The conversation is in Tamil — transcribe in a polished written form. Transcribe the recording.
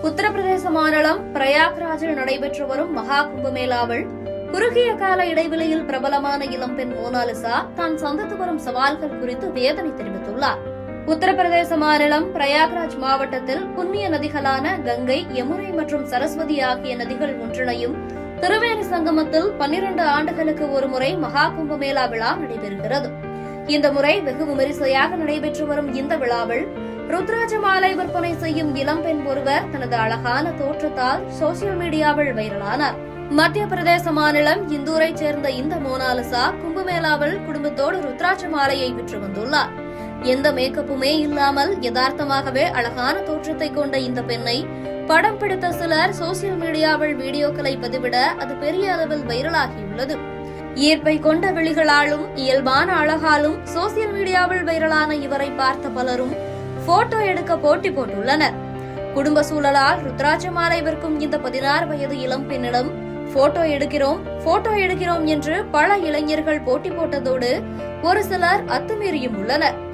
உத்தரப்பிரதேச மாநிலம் பிரயாக்ராஜில் நடைபெற்று வரும் மகா கும்பமேளாவில் குறுகிய கால இடைவெளியில் பிரபலமான இளம்பெண் மோனாலிசா தான் சந்தித்து வரும் சவால்கள் குறித்து வேதனை தெரிவித்துள்ளார். உத்தரப்பிரதேச மாநிலம் பிரயாக்ராஜ் மாவட்டத்தில் புண்ணிய நதிகளான கங்கை, யமுனை மற்றும் சரஸ்வதி ஆகிய நதிகள் ஒன்றிணையும் திருவேணி சங்கமத்தில் 12 ஆண்டுகளுக்கு ஒருமுறை மகா கும்பமேளா விழா நடைபெறுகிறது. இந்த முறை வெகு விமரிசையாக நடைபெற்று வரும் இந்த விழாவில் ருத்ராஜ மாலை விற்பனை செய்யும் இளம்பெண் ஒருவர் தனது அழகான தோற்றத்தால் சோசியல் மீடியாவில் வைரலானார். மத்திய பிரதேச மாநிலம் இந்தூரைச் சேர்ந்த இந்த மோனாலிசா கும்பமேளாவில் குடும்பத்தோடு ருத்ராட்ச மாலையை விற்று வந்துள்ளார். எந்த மேக்கப்புமே இல்லாமல் யதார்த்தமாகவே அழகான தோற்றத்தை கொண்ட இந்த பெண்ணை படம் பிடித்த சிலர் சோசியல் மீடியாவில் வீடியோக்களை பதிவிட அது பெரிய அளவில் வைரலாகியுள்ளது. ஈர்ப்பை கொண்ட விழிகளாலும் இயல்பான அழகாலும் சோசியல் மீடியாவில் வைரலான இவரை பார்த்த பலரும் போட்டோ எடுக்க போட்டி போட்டுள்ளனர். குடும்ப சூழலால் ருத்ராட்ச மாலை விற்கும் இந்த 16 வயது இளம்பெண்ணிடம் போட்டோ எடுக்கிறோம் என்று பல இளைஞர்கள் போட்டி போட்டதோடு ஒரு சிலர் அத்துமீறியும் உள்ளனர்.